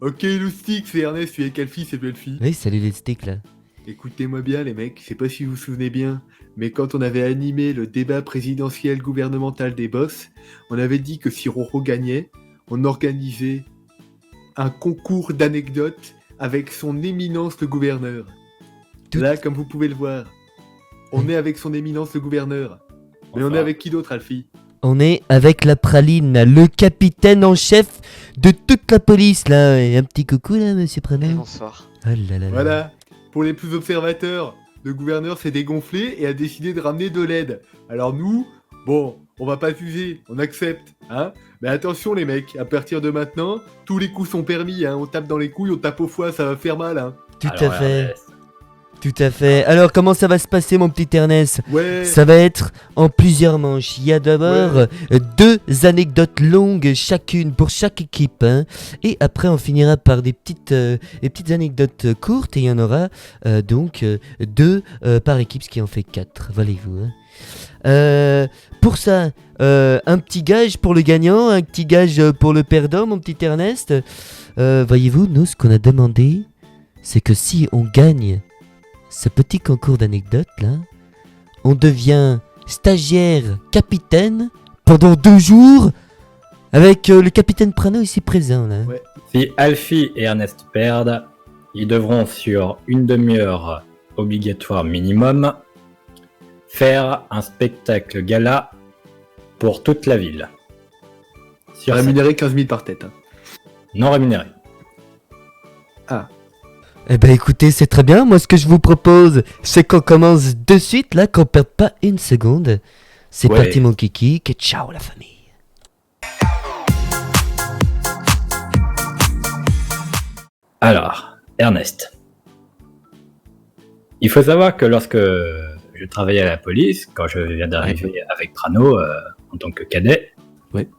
Ok, Loustic, c'est Ernest, tu es quelle fille, c'est belle fille. Oui, salut les sticks là. Écoutez-moi bien, les mecs, je sais pas si vous vous souvenez bien, mais quand on avait animé le débat présidentiel gouvernemental des boss, on avait dit que si Roro gagnait, on organisait un concours d'anecdotes avec son éminence le gouverneur. Tout- Là, comme vous pouvez le voir, on est avec son éminence le gouverneur. Mais on est avec qui d'autre, Alfie? On est avec la praline, le capitaine en chef de toute la police là. Et un petit coucou là, monsieur Et Prenet. bonsoir. Oh là là là. Voilà. Pour les plus observateurs, le gouverneur s'est dégonflé et a décidé de ramener de l'aide. Alors nous, bon, on va pas juger, on accepte, hein. Mais attention les mecs, à partir de maintenant, tous les coups sont permis, hein. On tape dans les couilles, on tape au foie, ça va faire mal, hein. Tout à fait. Tout à fait. Alors comment ça va se passer mon petit Ernest? Ouais. Ça va être en plusieurs manches. Il y a d'abord deux anecdotes longues chacune pour chaque équipe. Hein. Et après on finira par des petites anecdotes courtes. Et il y en aura donc deux par équipe, ce qui en fait 4. Voyez-vous. Hein. Pour ça, un petit gage pour le gagnant, un petit gage pour le perdant, mon petit Ernest. Voyez-vous, nous ce qu'on a demandé, c'est que si on gagne ce petit concours d'anecdotes là, on devient stagiaire capitaine pendant 2 jours avec le capitaine Prano ici présent là. Ouais. Si Alfie et Ernest perdent, ils devront sur une demi-heure obligatoire minimum faire un spectacle gala pour toute la ville. Sur Rémunéré 15 000 par tête. Hein. non rémunéré. Eh ben écoutez, c'est très bien. Moi ce que je vous propose, c'est qu'on commence de suite là, qu'on perde pas une seconde. C'est Ouais. parti mon kiki, que ciao la famille. Alors, Ernest. Il faut savoir que lorsque je travaillais à la police, quand je viens d'arriver avec Prano en tant que cadet, Ouais.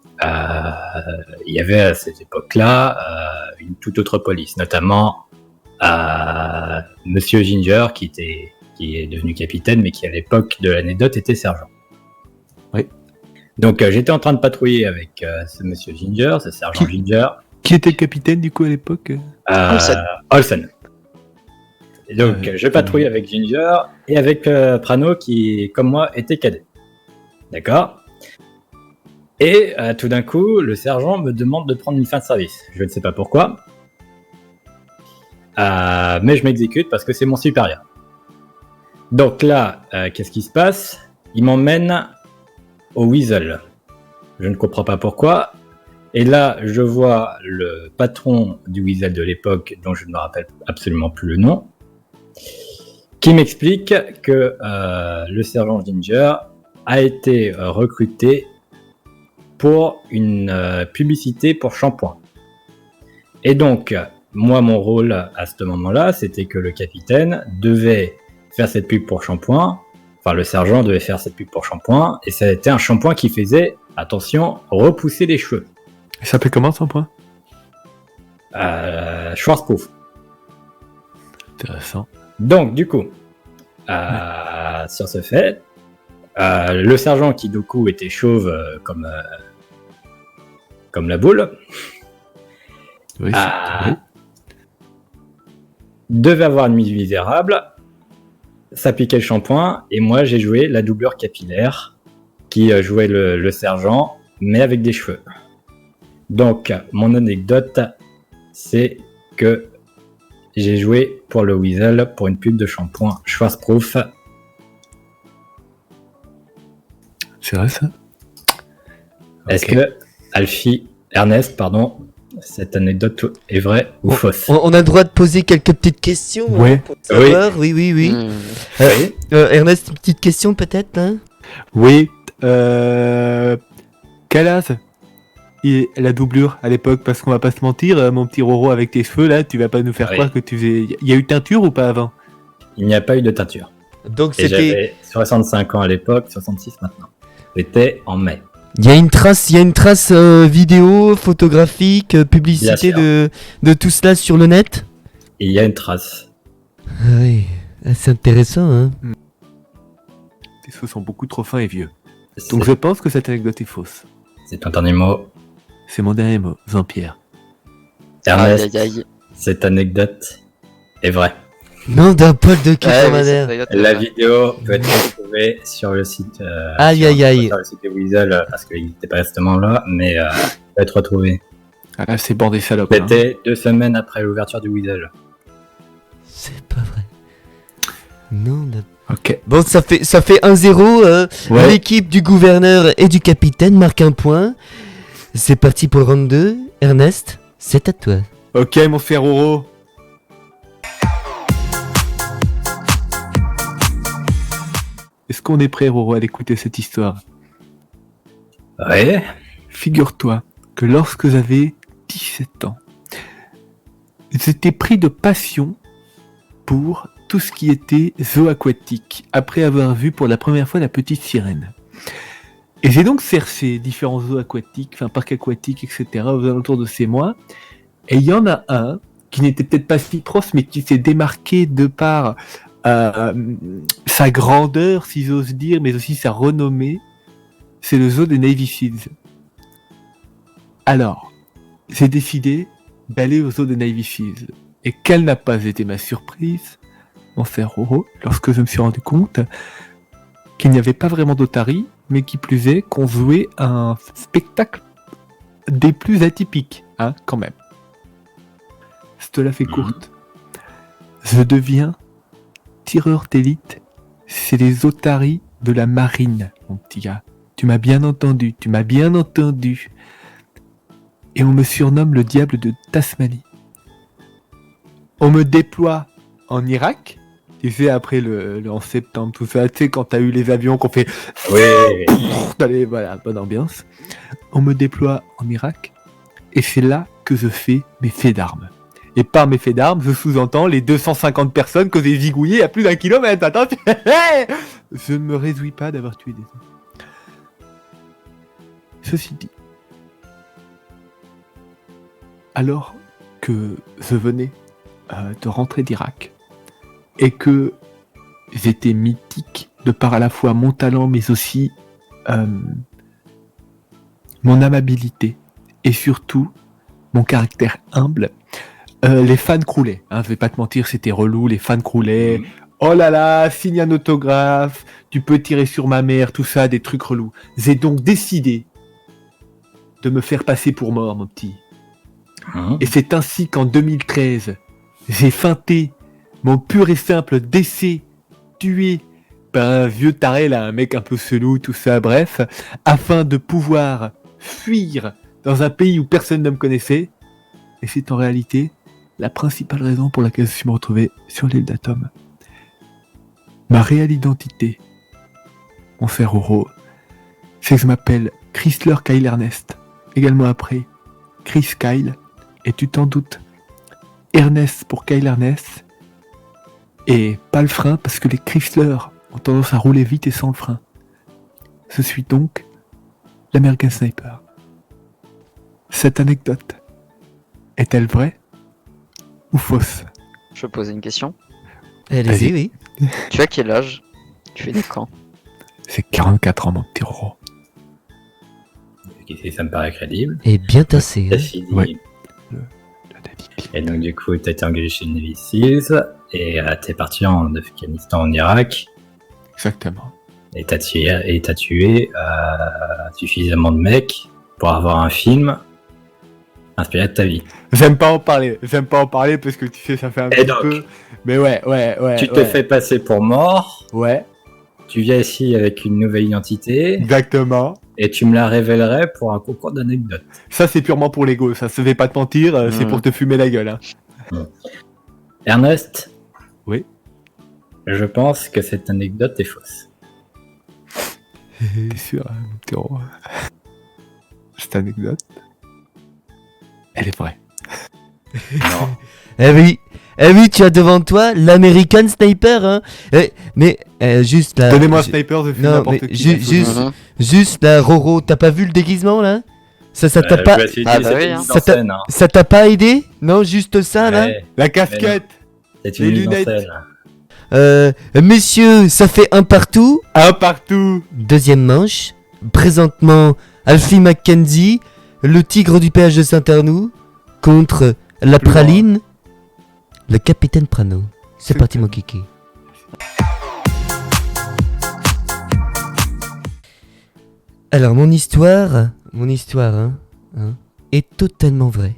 Il y avait à cette époque-là une toute autre police, notamment Monsieur Ginger qui est devenu capitaine, mais qui à l'époque de l'anecdote était sergent. Oui. Donc j'étais en train de patrouiller avec ce Monsieur Ginger, ce sergent Ginger. Qui était le capitaine du coup à l'époque? Olsen. Et donc, je patrouille avec Ginger et avec Prano qui, comme moi, était cadet. D'accord? Et tout d'un coup, le sergent me demande de prendre une fin de service. Je ne sais pas pourquoi. Mais je m'exécute parce que c'est mon supérieur. Donc là, qu'est-ce qui se passe? Il m'emmène au Weasel. Je ne comprends pas pourquoi. Et là, je vois le patron du Weasel de l'époque, dont je ne me rappelle absolument plus le nom, qui m'explique que le sergent Ginger a été recruté pour une publicité pour shampoing. Et donc, moi, mon rôle à ce moment-là, c'était que le capitaine devait faire cette pub pour shampoing, enfin le sergent devait faire cette pub pour shampoing, et ça a été un shampoing qui faisait, attention, repousser les cheveux. Il s'appelait comment son point? Schwarzkopf. Intéressant. Donc, du coup, sur ce fait, le sergent qui, du coup, était chauve comme la boule, Oui, devait avoir une mise misérable, s'appliquait le shampoing, et moi, j'ai joué la doublure capillaire qui jouait le sergent, mais avec des cheveux. Donc, mon anecdote, c'est que j'ai joué pour le Weasel pour une pub de shampoing Schwarzkopf. C'est vrai ça? Est-ce Ok. que Ernest, cette anecdote est vraie ou fausse? On a le droit de poser quelques petites questions. Ouais. Hein, pour savoir. Oui. Hmm. Oui. Ernest, une petite question peut-être hein? Oui. Quel âge et la doublure à l'époque? Parce qu'on va pas se mentir, mon petit Roro avec tes cheveux là, tu vas pas nous faire Oui. croire que tu faisais. Il y a eu teinture ou pas avant? Il n'y a pas eu de teinture. Donc Et c'était. j'avais 65 ans à l'époque, 66 maintenant. C'était en mai. Il y a une trace vidéo, photographique, publicité Bien de tout cela sur le net. Et il y a une trace. Oui, c'est intéressant hein. Tes cheveux sont beaucoup trop fins et vieux. C'est Donc je pense que cette anecdote est fausse. c'est ton dernier mot. C'est mon dernier mot, Jean-Pierre. Ernest, Aïe, aïe, aïe. cette anecdote est vraie. Non d'un poil de cul Ouais, sur ma oui, cette mère. anecdote est La vraie. vidéo peut être retrouvée sur le site. Aïe, aïe, aïe. Sur le site de Weasel, parce qu'il n'était pas restement là, mais peut être retrouvée. Ah là, c'est bandé salope. Hein. C'était 2 semaines après l'ouverture du Weasel. C'est pas vrai. Non d'un... Ok. Bon, ça fait 1-0. Ouais. L'équipe du gouverneur et du capitaine marque un point. C'est parti pour le round 2. Ernest, c'est à toi. Ok, mon frère Roro. Est-ce qu'on est prêt, Roro, à écouter cette histoire? Ouais. Figure-toi que lorsque j'avais 17 ans, j'étais pris de passion pour tout ce qui était zoo aquatique, après avoir vu pour la première fois La Petite Sirène. Et j'ai donc cherché différents zoos aquatiques, enfin parcs aquatiques, etc., aux alentours de ces mois, et il y en a un qui n'était peut-être pas si proche, mais qui s'est démarqué de par sa grandeur, si j'ose dire, mais aussi sa renommée, c'est le zoo des Navy Seals. Alors, j'ai décidé d'aller au zoo des Navy Seals. Et quelle n'a pas été ma surprise, mon frère Roro, lorsque je me suis rendu compte qu'il n'y avait pas vraiment d'otarie, mais qui plus est, qu'on jouait un spectacle des plus atypiques, hein, quand même. Je te la fais courte. Je deviens tireur d'élite chez les otaries de la marine, mon petit gars. Tu m'as bien entendu, tu m'as bien entendu. Et on me surnomme le diable de Tasmanie. On me déploie en Irak. Tu sais, après le 11 septembre, tout ça, tu sais, quand t'as eu les avions qu'on fait... Oui. Allez, voilà, bonne ambiance. On me déploie en Irak. Et c'est là que je fais mes faits d'armes. Et par mes faits d'armes, je sous-entends les 250 personnes que j'ai zigouillées à plus d'1 kilomètre. Attends, je ne me réjouis pas d'avoir tué des hommes. Ceci dit, alors que je venais de rentrer d'Irak et que j'étais mythique de par à la fois mon talent mais aussi mon amabilité et surtout mon caractère humble, les fans croulaient, hein, je vais pas te mentir, c'était relou, les fans croulaient. Oh là là, signe un autographe, tu peux tirer sur ma mère, tout ça, des trucs relous. J'ai donc décidé de me faire passer pour mort, mon petit. Et c'est ainsi qu'en 2013, j'ai feinté mon pur et simple décès, tué par un vieux taré là, un mec un peu chelou, tout ça, bref, afin de pouvoir fuir dans un pays où personne ne me connaissait. Et c'est en réalité la principale raison pour laquelle je suis me retrouvé sur l'île d'Atom. Ma réelle identité, mon frère Roro, c'est que je m'appelle Chrysler Kyle Ernest, également appelé Chris Kyle, et tu t'en doutes, Ernest pour Kyle Ernest, et pas le frein parce que les Chrysler ont tendance à rouler vite et sans le frein. Je suis donc l'American Sniper. Cette anecdote est-elle vraie ou fausse? Je peux poser une question. Allez-y, Vas-y. oui. Tu as quel âge? Tu fais des camps? C'est 44 ans, mon petit Roro. Ça me paraît crédible. Et bien tassé. hein. Ceci dit. Ouais. Et donc, du coup, t'as été engagé chez le Navy Seals et t'es parti en Afghanistan, en Irak. Exactement. Et t'as tué suffisamment de mecs pour avoir un film inspiré de ta vie. J'aime pas en parler parce que tu sais, ça fait un Et petit donc, peu. Mais ouais. Tu te fais passer pour mort, Ouais, tu viens ici avec une nouvelle identité exactement. et tu me la révélerais pour un concours d'anecdotes. Ça, c'est purement pour l'ego. Ça se fait pas te mentir, c'est pour te fumer la gueule. Hein. Ernest? Oui. Je pense que cette anecdote est fausse. C'est sûr, hein, mon petit Roro. Cette anecdote, elle est vraie. Non. Eh oui, tu as devant toi l'American Sniper, hein. Mais juste là. Donnez-moi un sniper, je fume non, n'importe mais qui. juste là, Roro, t'as pas vu le déguisement là? Ça t'a pas, Ah bah oui, hein. Ça t'a- ça t'a pas aidé? Non, juste ça là. La casquette, C'est une les mise en lunettes. scène. Messieurs, ça fait un partout. un partout. Deuxième manche. Présentement, Alfie McKenzie, le tigre du péage de Saint-Arnoux, contre la Plus praline, le capitaine Prano. C'est C'est parti ça. mon kiki. Alors mon histoire, est totalement vraie.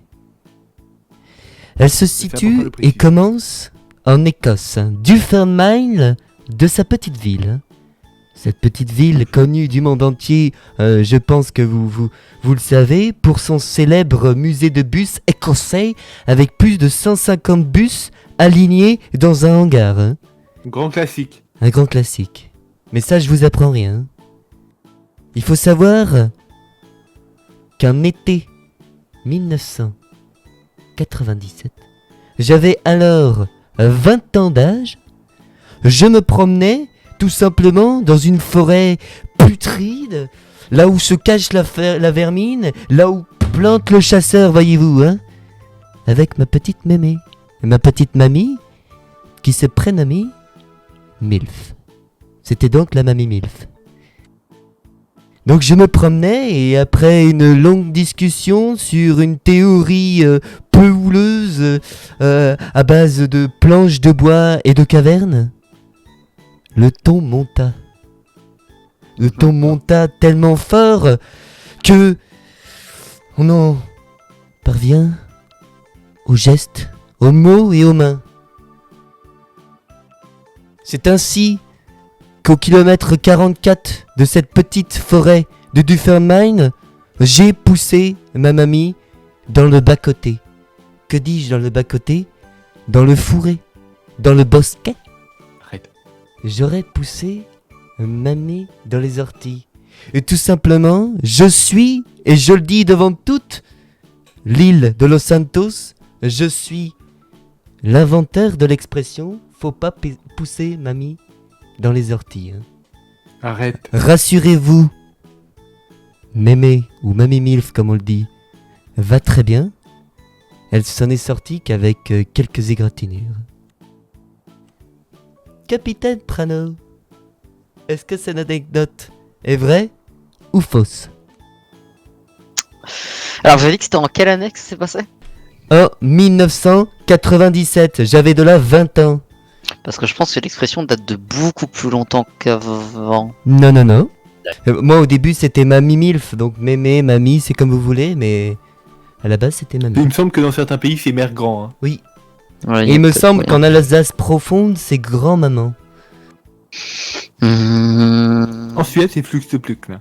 Elle se important de situe le et préciser. commence en Écosse, Dunfermline de sa petite ville. Cette petite ville connue du monde entier, je pense que vous le savez, pour son célèbre musée de bus écossais avec plus de 150 bus alignés dans un hangar. Hein. Grand classique. Un grand classique. Mais ça, je vous apprends rien. Il faut savoir qu'en été 1997, j'avais alors 20 ans d'âge, je me promenais tout simplement dans une forêt putride, là où se cache la vermine, là où plante le chasseur, voyez-vous, hein, avec ma petite mémé, ma petite mamie, qui se prénommait Milf. C'était donc la mamie Milf. Donc je me promenais et après une longue discussion sur une théorie peu houleuse à base de planches de bois et de cavernes, le ton monta. Le ton monta tellement fort que on en parvient aux gestes, aux mots et aux mains. C'est ainsi qu'au kilomètre 44 de cette petite forêt de Dunfermline, j'ai poussé ma mamie dans le bas-côté. Que dis-je dans le bas-côté? Dans le fourré, dans le bosquet. Arrête. J'aurais poussé mamie dans les orties. Et tout simplement, je suis, et je le dis devant toute l'île de Los Santos, je suis l'inventeur de l'expression « faut pas pousser mamie dans les orties hein. ». Arrête. Rassurez-vous, mémé ou mamie Milf comme on le dit, va très bien. Elle s'en est sortie qu'avec quelques égratignures. Capitaine Prano, est-ce que cette anecdote est vraie ou fausse? Alors, vous avez dit que c'était en quelle année que ça s'est passé? En 1997, j'avais de là 20 ans. Parce que je pense que l'expression date de beaucoup plus longtemps qu'avant. Non, non, non. Moi au début c'était mamie Milf, donc mémé, mamie, c'est comme vous voulez, mais à la base c'était Il mamie. me semble que dans certains pays, c'est mère grand. Hein. Oui. Ouais, Et il me peut-être semble moyen. qu'en Alsace profonde, c'est grand-maman. En Suède, c'est flux de pluc, là.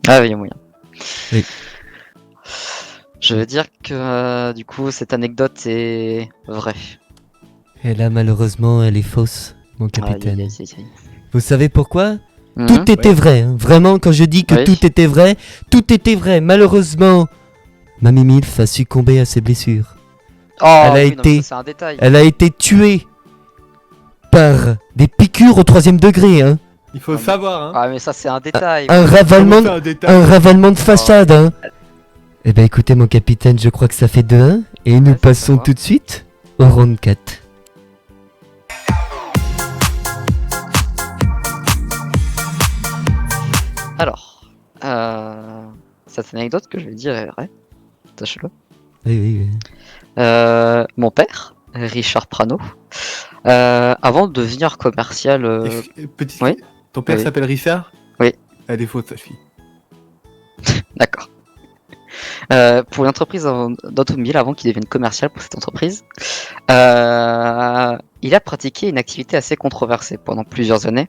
Ah oui, il y a moyen. Oui. Je veux dire que du coup, cette anecdote est vraie. Et là malheureusement elle est fausse, mon capitaine. Aïe, aïe, aïe, aïe. Vous savez pourquoi? Mhm. Tout était vrai, hein. Vraiment quand je dis que Oui. tout était vrai, tout était vrai. Malheureusement, mamie Milf a succombé à ses blessures. Oh, Elle a oui, non, mais été- ça, c'est un détail. Elle a été tuée par des piqûres au 3e degré, hein. Il faut le savoir, hein. Ah, mais ça, c'est un détail. Un ravalement, Comment c'est un détail un ravalement de façade, hein. Eh ben écoutez mon capitaine, je crois que ça fait 2-1 et nous Ouais, ça passons va. tout de suite au round 4. Alors, cette anecdote que je vais dire est vraie. Sachez-le. Oui, oui, oui. Mon père, Richard Prano, avant de devenir commercial. Petite... oui. Ton père Oui. s'appelle Richard? Oui. Elle est fausse, sa fille. D'accord. Pour une entreprise d'automobile, avant qu'il devienne commercial pour cette entreprise, il a pratiqué une activité assez controversée pendant plusieurs années.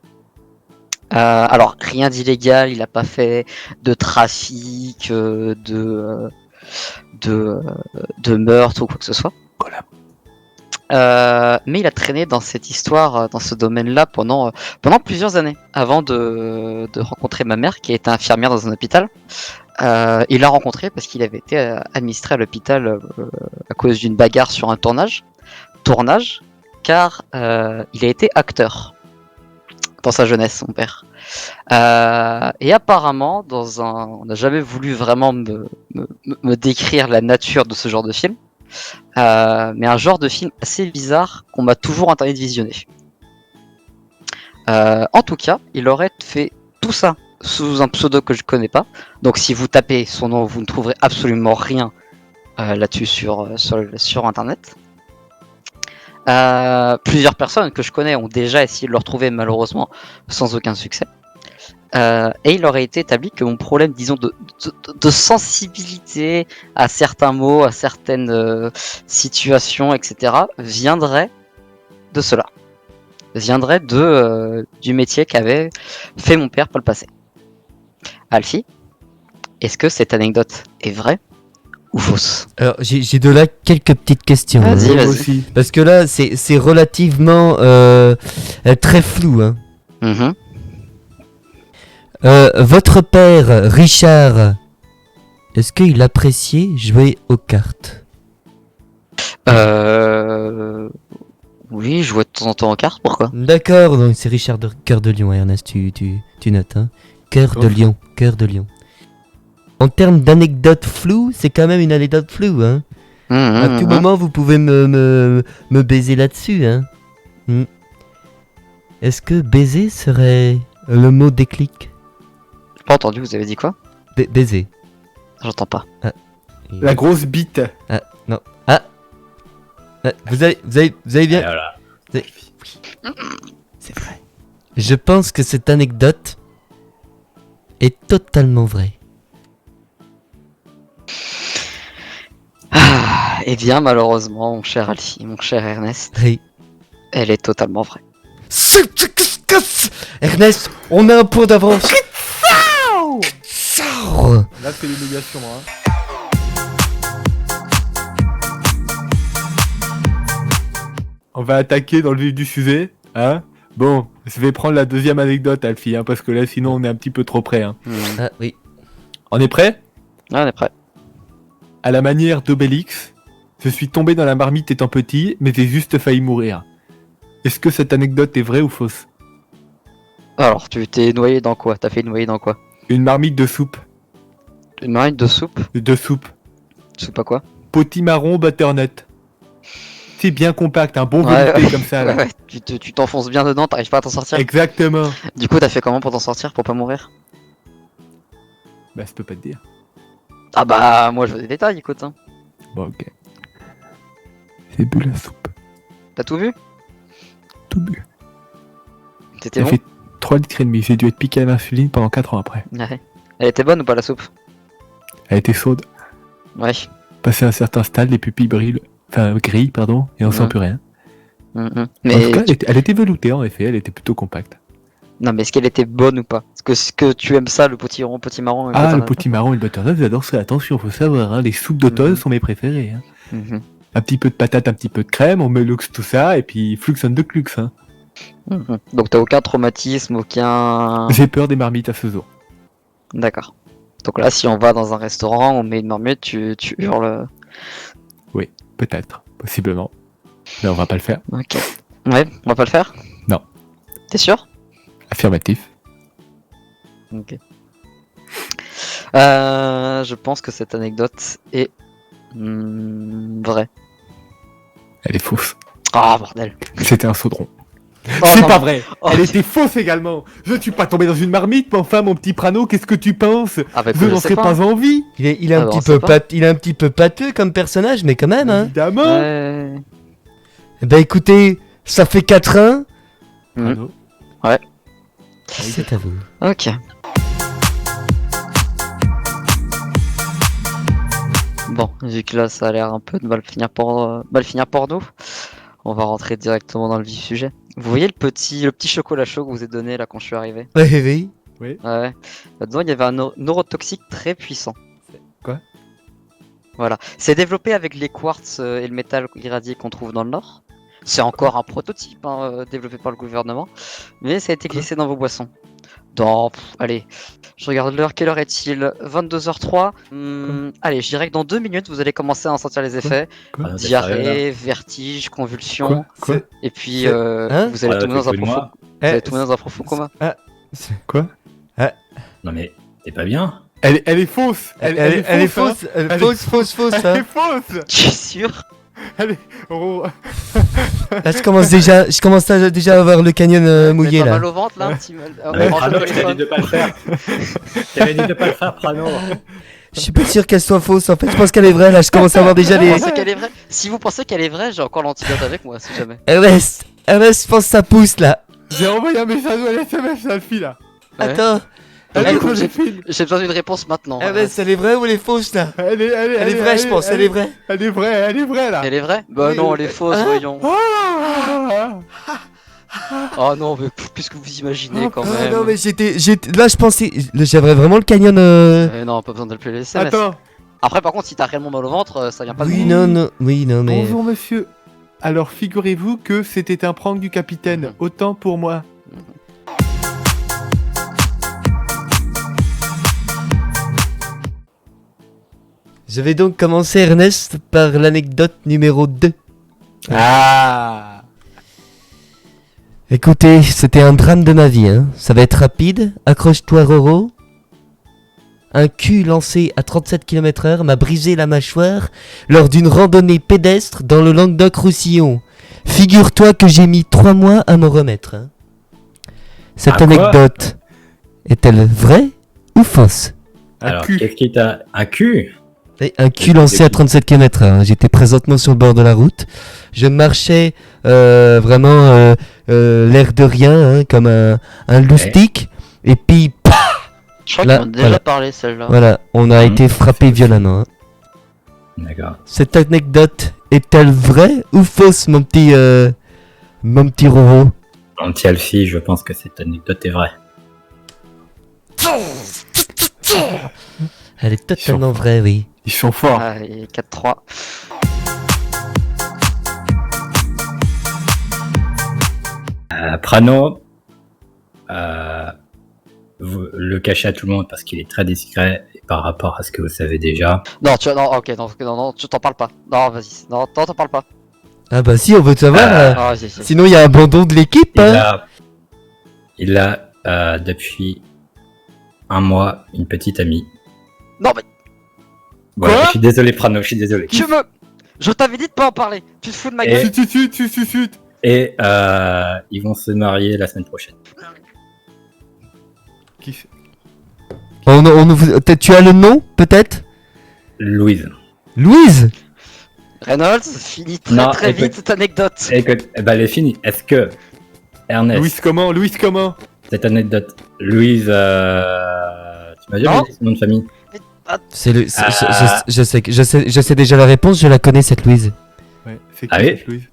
Alors, rien d'illégal, il n'a pas fait de trafic, de meurtre ou quoi que ce soit. Mais il a traîné dans cette histoire, dans ce domaine-là pendant plusieurs années, avant de rencontrer ma mère qui était infirmière dans un hôpital. Il l'a rencontré parce qu'il avait été administré à l'hôpital à cause d'une bagarre sur un tournage, car il a été acteur dans sa jeunesse, son père. Et apparemment, on n'a jamais voulu vraiment me décrire la nature de ce genre de film, mais un genre de film assez bizarre qu'on m'a toujours interdit de visionner. En tout cas, il aurait fait tout ça sous un pseudo que je connais pas. Donc si vous tapez son nom, vous ne trouverez absolument rien là-dessus sur Internet. Plusieurs personnes que je connais ont déjà essayé de le retrouver, malheureusement sans aucun succès. Et il aurait été établi que mon problème, disons, de sensibilité à certains mots, à certaines situations, etc., viendrait de cela. Viendrait du métier qu'avait fait mon père par le passé. Alfie, est-ce que cette anecdote est vraie ou fausse? Alors, j'ai de là quelques petites questions. Vas-y, Moi vas-y. aussi. Parce que là, c'est relativement très flou. Hein. Mhm. Votre père, Richard, est-ce qu'il appréciait jouer aux cartes? Oui, je jouais de temps en temps en cartes, pourquoi? D'accord, donc c'est Richard de Cœur de Lion, Ernest, tu notes, hein. Cœur de Lion, Cœur de Lion. En termes d'anecdote floue, c'est quand même une anecdote floue, hein. À tout moment, vous pouvez me baiser là-dessus, hein. Est-ce que baiser serait le mot déclic? J'ai pas entendu, vous avez dit quoi? Baiser. J'entends pas. La grosse bite. Vous avez bien... Et voilà. C'est vrai. Je pense que cette anecdote est totalement vraie. Eh bien, malheureusement, mon cher Alfie, mon cher Ernest, Oui. elle est totalement vraie. Ernest, on a un point d'avance. Là, c'est l'humiliation. Hein. On va attaquer dans le vif du sujet. Hein. Bon, je vais prendre la deuxième anecdote, Alfie, hein, parce que là, sinon, on est un petit peu trop près. Hein. Ah oui. On est prêt? Ah, on est prêt. Ah, À la manière d'Obélix, je suis tombé dans la marmite étant petit, mais j'ai juste failli mourir. Est-ce que cette anecdote est vraie ou fausse? Alors, tu t'es noyé dans quoi? T'as fait noyer dans quoi? Une marmite de soupe. Une marmite de soupe? De soupe. Soupe à quoi? Potimarron butternut. C'est bien compact, un bon Ouais, velouté comme ça. Là. Ouais, tu t'enfonces bien dedans, t'arrives pas à t'en sortir. Exactement. Du coup, t'as fait comment pour t'en sortir, pour pas mourir? Bah, je peux pas te dire. Ah bah, moi je veux des détails, écoute. Hein. Bon, ok. J'ai bu la soupe. T'as tout vu? Tout bu. C'était J'ai bon? fait 3 litres et demi. J'ai dû être piqué à l'insuline pendant 4 ans après. Ouais. Elle était bonne ou pas la soupe? Elle était chaude. Ouais. Passé un certain stade, les pupilles brillent. Enfin, grillent, pardon, et on sent plus rien. En Mais tout cas, elle était veloutée, en effet. Elle était plutôt compacte. non, mais est-ce qu'elle était bonne ou pas? Est-ce que tu aimes ça, le potimarron, potimarron et Ah, le butternut? potimarron et le butternut, j'adore ça. Attention, faut savoir, hein, les soupes d'automne Mhm. sont mes préférées. Hein. Mhm. Un petit peu de patate, un petit peu de crème, on meluxe tout ça, et puis flux on de clux. Hein. Mhm. Donc t'as aucun traumatisme, aucun... J'ai peur des marmites à ce jour. D'accord. Donc là, si on va dans un restaurant, on met une marmite, tu hurles... Peut-être, possiblement. Mais on va pas le faire. Ok. Ouais, on va pas le faire? Non. T'es sûr? Affirmatif. Ok. Je pense que cette anecdote est vraie. Elle est fausse. Ah, bordel. C'était un chaudron. Oh, C'est non, pas mais- vrai. Oh, Elle était fausse également. Je ne suis pas tombé dans une marmite, mais enfin, mon petit Prano, qu'est-ce que tu penses? Ah bah, Je écoute, n'en sais serais pas en vie. Il est Ah, un bah, petit on peu sait pas. il est un petit peu pâteux comme personnage, mais quand même, hein. Évidemment. Ouais. Eh ben écoutez, ça fait 4-1. Prano. C'est à vous. Ok. Bon, vu que là ça a l'air un peu de mal finir pour nous, on va rentrer directement dans le vif du sujet. Vous voyez le petit chocolat chaud que je vous ai donné là quand je suis arrivé? Oui, oui. Ouais. Là-dedans il y avait un neurotoxique très puissant. Quoi? Voilà. C'est développé avec les quartz et le métal irradié qu'on trouve dans le Nord. C'est encore un prototype hein, développé par le gouvernement, mais ça a été glissé dans vos boissons. Allez, je regarde l'heure, quelle heure est-il? 22h03. Allez, je dirais que dans 2 minutes, vous allez commencer à en sentir les effets. Quoi? Ah non, t'es sérieux, là? Diarrhée, vertige, convulsions. Quoi? Et puis, C'est- hein vous allez Ah, tomber dans un tu te fous de profond, moi vous allez tomber dans un profond coma. Quoi? Non mais, t'es pas bien? Elle est fausse. Elle est fausse, hein. elle est Elle fausse, Elle hein. est fausse. Je suis sûr. Oh. Là, je commence déjà à avoir le canyon mouillé T'as là. mal au ventre là, un petit mal. Non, mais range le Prano, tu m'as dit téléphone. de pas le faire. Tu m'as dit de pas le faire, Prano. Je suis pas sûr qu'elle soit fausse, en fait, je pense qu'elle est vraie, là, je commence à avoir déjà Vous les... pensez qu'elle est vraie Si vous pensez qu'elle est vraie, j'ai encore l'antidote avec moi, si jamais. Ernest, je pense que ça pousse, là. J'ai envoyé un message à l'SMS à Alfie là. Ouais. Attends, Elle Elle- est quoi, j'ai- les filles J'ai besoin d'une réponse maintenant. Ernest, elle est vraie ou elle est fausse, là? Elle Elle est vraie, je pense, elle est vraie. Elle est vraie là. Elle est vraie Bah Oui, non, elle est fausse, hein voyons. Ah Oh non, mais qu'est-ce que vous imaginez quand Ah même non, mais là, je pensais... J'avais vraiment le canyon... Non, pas besoin d'appeler les SMS. Attends, Après, par contre, si t'as réellement mal au ventre, ça vient pas de Oui, moi. non, mais... bonjour monsieur. Alors figurez-vous que c'était un prank du capitaine, autant pour moi. Je vais donc commencer, Ernest, par l'anecdote numéro 2. Ah. Écoutez, c'était un drame de ma vie, hein. Ça va être rapide. Accroche-toi, Roro. Un cul lancé à 37 km/h m'a brisé la mâchoire lors d'une randonnée pédestre dans le Languedoc-Roussillon. Figure-toi que j'ai mis 3 mois à m'en remettre. Hein. Cette Ah, quoi anecdote est-elle vraie ou fausse? Alors, cul. qu'est-ce qui t'a... Un cul? Un cul lancé à 37 km/h. J'étais présentement sur le bord de la route. Je marchais vraiment l'air de rien, hein, comme un loustic. Et puis, Je crois Là, qu'ils m'ont déjà voilà. parlé celle-là. voilà, on a Mhm. été frappé violemment. Hein. D'accord. Cette anecdote est-elle vraie ou fausse, mon petit Roro? Anti-Alfie, je pense que cette anecdote est vraie. Elle est totalement vraie, oui. Ils sont forts. Ah, et 4-3. Prano, vous le cachez à tout le monde parce qu'il est très discret et par rapport à ce que vous savez déjà. Non, non, ok, non, tu t'en parles pas. Non, vas-y, non, t'en parles pas. Ah bah si, on veut savoir. Ah, vas-y, vas-y. Sinon, il y a abandon de l'équipe. Il Hein. a depuis un mois une petite amie. Non, mais Voilà, Quoi je suis désolé Prano, je suis désolé. Je t'avais dit de pas en parler. Tu te fous de ma gueule. Chut. Et ils vont se marier la semaine prochaine. Qui c'est Tu as le nom, peut-être? Louise. Louise? Reynolds, finis Non, très écoute. vite cette anecdote. Écoute, eh ben, elle est finie. Est-ce que Ernest, Louis comment cette anecdote, Louise, tu m'as déjà Non. dit son nom de famille? C'est le. Ah. Je sais déjà la réponse, je la connais, cette Louise. Ouais, c'est qui Ah oui cette Louise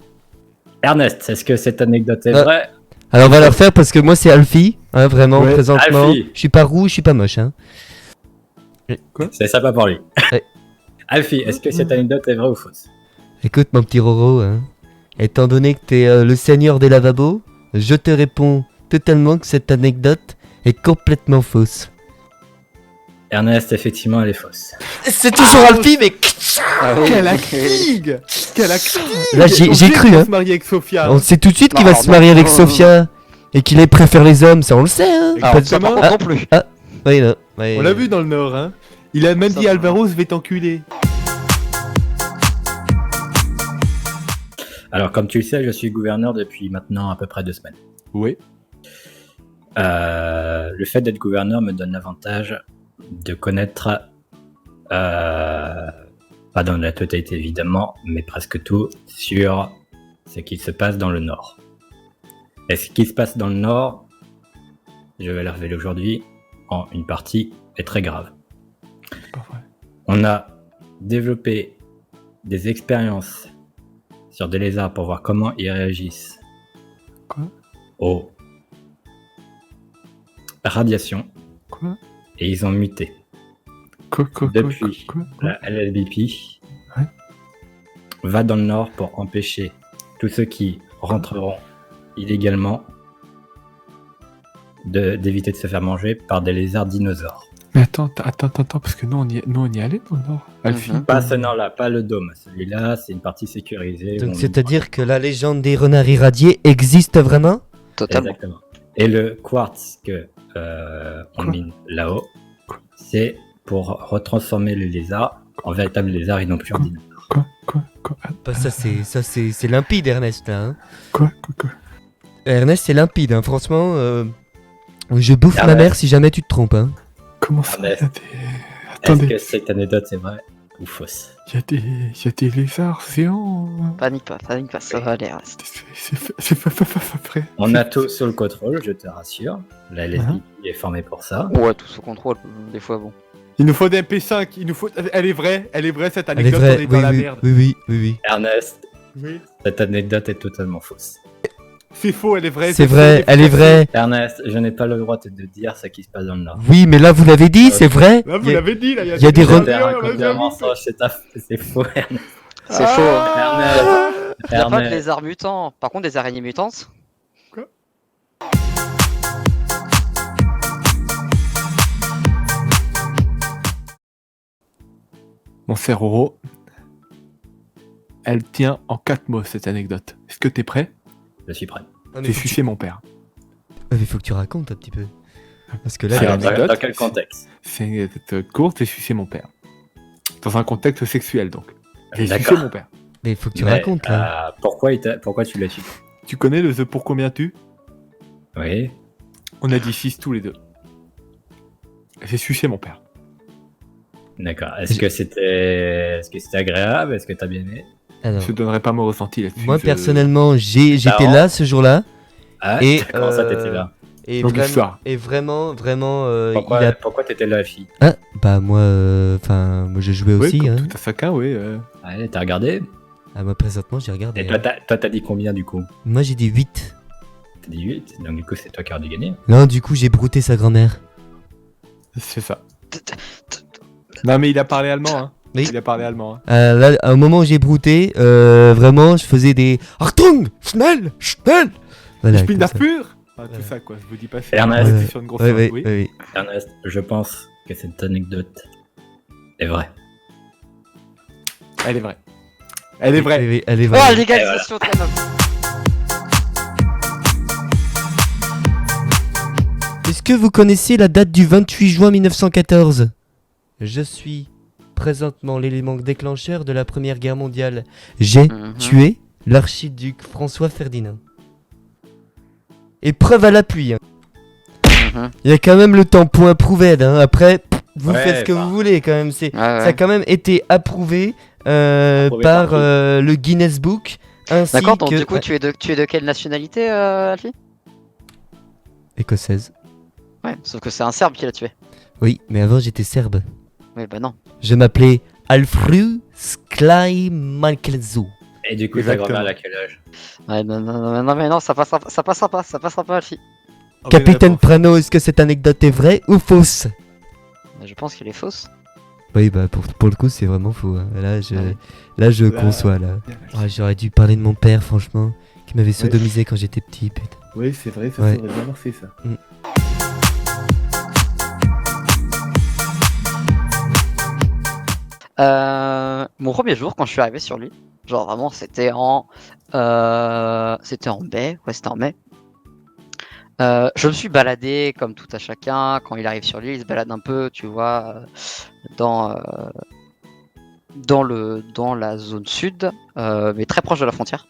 Ernest, est-ce que cette anecdote est Ah. vraie? Alors on va la refaire parce que moi c'est Alfie, hein, vraiment, Ouais, présentement. Alfie. Je suis pas roux, je suis pas moche, hein. C'est sympa pour lui. Ouais. Alfie, est-ce que cette anecdote est vraie ou fausse? Écoute mon petit Roro, hein. Étant donné que t'es le seigneur des lavabos, je te réponds totalement que cette anecdote est complètement fausse. Ernest, effectivement, elle est fausse. C'est toujours Alfie, mais Ah oui. Quel acting Quel acting Là, On j'ai sait cru, qu'il va hein. se marier avec Sophia. On sait tout de suite qu'il Non, va se non, marier avec non, Sophia et qu'il préfère les hommes, ça on le sait, hein. Alors, Pas ça, par de contre, Ah. non plus. Oui, non. Ouais. On l'a vu dans le Nord, hein. Il a même Ça dit va. Alvaro je vais t'enculer. Alors, comme tu le sais, je suis gouverneur depuis maintenant à peu près 2 semaines. Oui. Le fait d'être gouverneur me donne l'avantage de connaître, pas dans la totalité évidemment, mais presque tout sur ce qui se passe dans le Nord. Et ce qui se passe dans le Nord, je vais le révéler aujourd'hui, en une partie est très grave. Pas vrai. On a développé des expériences sur des lézards pour voir comment ils réagissent Quoi aux radiations Quoi et ils ont muté. Quoi Depuis. quoi La LLBP Ouais. va dans le nord pour empêcher tous ceux qui rentreront illégalement d'éviter de se faire manger par des lézards dinosaures. Mais attends, parce que nous on y est allé dans le Nord. Alfie. Mhm. Pas ce nord-là, pas le dôme. Celui-là, c'est une partie sécurisée. Donc où on- c'est-à-dire que la légende des renards irradiés existe vraiment? Totalement. Exactement. Et le quartz que on Quoi mine là-haut, Quoi c'est pour retransformer le lézard en véritable lézard et non plus en Quoi dinosaure. Quoi Bah c'est limpide, Ernest, là. Hein. Quoi Ernest, c'est limpide, hein. Franchement, je bouffe Ah ma ouais. mère si jamais tu te trompes, hein. Comment ça Ah, mais- il y a des... Est-ce Attendez, que cette anecdote est vraie ou fausse? y a des lézards géants. Panique pas, ça va aller. Reste. C'est vrai. On a tout sous le contrôle, je te rassure. La LSD Hein est formée pour ça. Ouais, tout sous contrôle, des fois bon. Il nous faut des MP5, il nous faut... Elle est vraie cette Elle est anecdote, vraie, on est oui, dans la oui, merde. oui, oui, oui. Ernest, Oui. cette anecdote est totalement fausse. C'est faux, elle est vraie. C'est vrai, elle est vraie. Ernest, je n'ai pas le droit de dire ce qui se passe dans le Nord. Oui, mais là, vous l'avez dit, c'est vrai. Là, vous Il y a- l'avez dit, là. il y a des Je Ren- t'ai raconté un mensonge, c'est faux, Ernest. C'est faux. Ernest, Il y a pas de Ernest. lézards mutants. Par contre, des araignées mutantes. Mon cher Oro, elle tient en 4 mots cette anecdote. Est-ce que t'es prêt? Je suis prêt. Ah, mais J'ai faut que tu- sucé mon père. Ah, mais faut que tu racontes un petit peu. Parce que là, C'est la- la- anecdote. Dans quel contexte? C'est courte, j'ai sucé mon père. Dans un contexte sexuel, donc. J'ai sucé D'accord. mon père. mais faut que tu Mais, racontes là. pourquoi tu l'as su? Tu connais le The Pour Combien Tu? Oui. On a dit 6 tous les deux. J'ai sucé mon père. D'accord. Est-ce que c'était agréable? Est-ce que t'as bien aimé? Alors, Je donnerai pas mon ressenti là-dessus. moi je- personnellement, j'étais Marrant. là ce jour-là. Ah, Et, comment ça t'étais là? Et Longue vraiment, histoire. vraiment, Pourquoi, il a... pourquoi t'étais là, fille? Ah, bah moi, moi j'ai joué Oui, aussi. comme Hein. tout à chacun, oui. Allez, t'as regardé? Ah, moi présentement, j'ai regardé. Et toi, hein. t'as dit combien du coup? Moi j'ai dit 8. T'as dit 8, donc du coup c'est toi qui as dû gagner. Non, du coup, j'ai brouté sa grand-mère. C'est ça. Non, mais il a parlé allemand, hein. Oui. Il a parlé allemand, hein. Là, au moment où j'ai brouté, vraiment, je faisais des Achtung, schnell, schnell. Voilà, Je bin comme ça. dafür Ah, Voilà. tout ça, quoi. Je vous dis pas c'est. Ernest. on était sur une grosse Ouais, note, ouais, oui. ouais, ouais. Ernest, je pense que cette anecdote est vraie. Elle est vraie. Elle est vraie. Oui, oui, elle est Oh, vraie. légalisation très noble. Est-ce que vous connaissez la date du 28 juin 1914? Je suis présentement l'élément déclencheur de la Première Guerre mondiale. J'ai Mhm. tué l'archiduc François Ferdinand. Et preuve à l'appui. Hein. Mhm. Il y a quand même le tampon approuvé. Hein. Après, vous Ouais, faites ce que bah. vous voulez quand même. Ouais, Ça a ouais. quand même été approuvé, Approuvé par par qui le Guinness Book. Ainsi D'accord, donc que... du coup, tu es de quelle nationalité, Alfie? Écossaise. Ouais, sauf que c'est un Serbe qui l'a tué. Oui, mais avant j'étais serbe. Oui, bah non. Je m'appelais Alfred Sklaimankelzo. Et du coup, ta Exactement. grand-mère, elle a quel âge? Ouais, non, mais non, ça passera pas, Alfie. Oh, Capitaine mais Prano, est-ce que cette anecdote est vraie ou fausse? Mais je pense qu'elle est fausse. Oui, bah pour le coup, c'est vraiment faux. Hein. Ouais. Là, je Là- conçois. Là. réponse. Ouais, j'aurais dû parler de mon père, franchement, qui m'avait sodomisé quand j'étais petit. Putain. Oui, c'est vrai, ça Ouais. faudrait bien marcher, ça. Mon premier jour, quand je suis arrivé sur lui, genre vraiment, c'était en mai. Ouais, c'était en mai. Je me suis baladé comme tout à chacun. Quand il arrive sur l'île, il se balade un peu, tu vois, dans la zone sud, mais très proche de la frontière.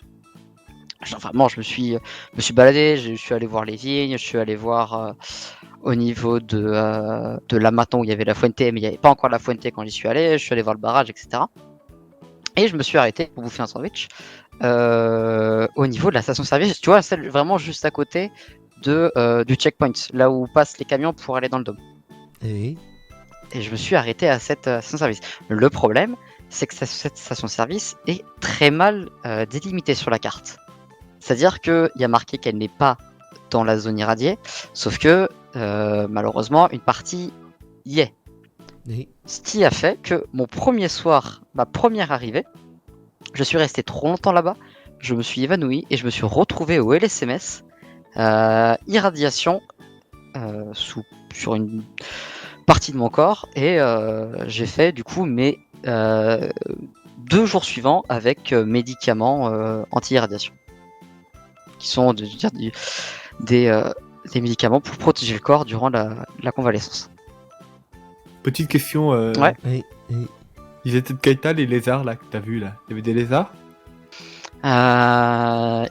Genre, vraiment, je me suis baladé, je suis allé voir les vignes, je suis allé voir au niveau de l'Amaton où il y avait la Fuente, mais il n'y avait pas encore la Fuente quand j'y suis allé. Je suis allé voir le barrage, etc. Et je me suis arrêté pour bouffer un sandwich au niveau de la station-service, tu vois, celle vraiment juste à côté du checkpoint, là où passent les camions pour aller dans le dôme. Et Et je me suis arrêté à cette station-service. Le problème, c'est que cette station-service est très mal délimitée sur la carte. C'est-à-dire qu'il y a marqué qu'elle n'est pas dans la zone irradiée, sauf que malheureusement, une partie y est. et- Ce qui a fait que mon premier soir, ma première arrivée, je suis resté trop longtemps là-bas, je me suis évanoui et je me suis retrouvé au LSMS, irradiation sur une partie de mon corps, et j'ai fait du coup mes 2 jours suivants avec médicaments anti-irradiation, qui sont des médicaments pour protéger le corps durant la convalescence. Petite question. Ouais. et- Ils étaient de Kaita, les lézards, là, que t'as vu, là. Il y avait des lézards? Il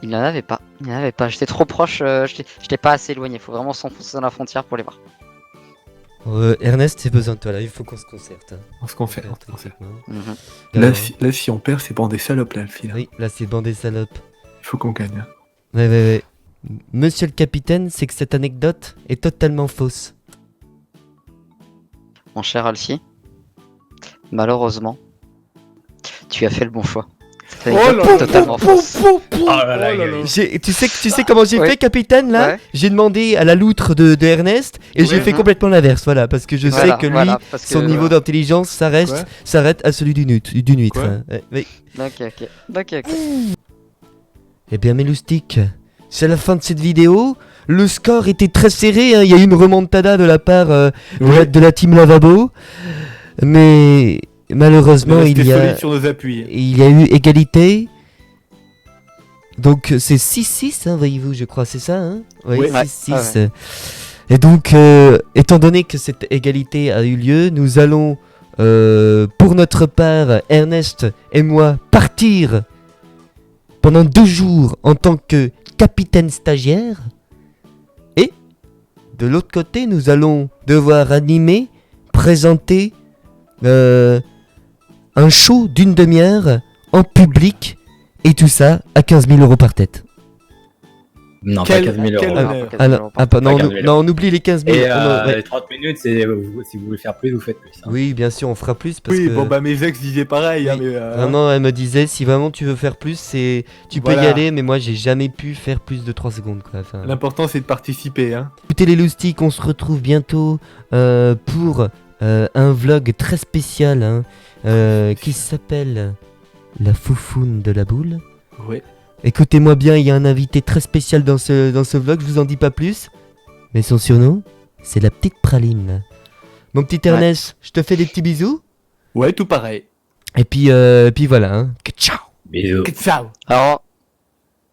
n'y en avait pas. Il n'y en avait pas. J'étais trop proche. J'étais pas assez éloigné. Il faut vraiment s'enfoncer dans la frontière pour les voir. Ernest, c'est besoin de toi là, il faut qu'on se concerte. Hein. On se confère. On se confère. Mhm. Là, si on perd, c'est pour des salopes, là, le fil. Oui, là c'est bandé salope. Il faut qu'on gagne. Hein. Ouais. Monsieur le capitaine, c'est que cette anecdote est totalement fausse. Mon cher Alcy, malheureusement, tu as fait le bon choix. Cette anecdote est totalement fausse. Oh là là, Tu sais comment j'ai Ouais. fait, capitaine, là Ouais. J'ai demandé à la loutre de Ernest, et j'ai Ouais. fait complètement l'inverse, voilà, parce que je Voilà, sais que lui, voilà, parce son que- niveau d'intelligence s'arrête à celui d'une huître. Quoi Hein. Oui. Ok. Eh bien, mes loustiques, c'est la fin de cette vidéo. Le score était très serré, hein. Il y a eu une remontada de la part de la team Lavabo, mais malheureusement, On est il resté y a... solide sur nos appuis. Il y a eu égalité. Donc c'est 6-6, hein, voyez-vous, je crois, c'est ça, hein Oui, Ouais. 6-6. Et donc, étant donné que cette égalité a eu lieu, nous allons, pour notre part, Ernest et moi, partir pendant 2 jours en tant que capitaine stagiaire. Et, de l'autre côté, nous allons devoir animer, présenter un show d'une demi-heure en public, et tout ça à 15 000 € par tête. Non, Quel- pas 15 000 quel euros. honneur. Non, 15 000 non, on oublie les 15 000. Et Ouais. les 30 minutes, c'est si vous voulez faire plus, vous faites plus. Hein. Oui, bien sûr, on fera plus parce Oui, que bon, bah, mes ex disaient pareil. Hein, Oui, mais, vraiment, elle me disait si vraiment tu veux faire plus, tu peux y Voilà. aller, mais moi j'ai jamais pu faire plus de 3 secondes. Quoi. Enfin, L'important, c'est de participer. Hein. écoutez les loustiques, on se retrouve bientôt pour un vlog très spécial hein, qui s'appelle La Foufoune de la boule. Ouais. Écoutez-moi bien, il y a un invité très spécial dans ce vlog, je vous en dis pas plus. Mais son surnom, c'est la petite praline. Mon petit Ernest, je te fais des petits bisous. Ouais, tout pareil. Et puis voilà. Hein. Ciao. Bisous. Ciao. Alors,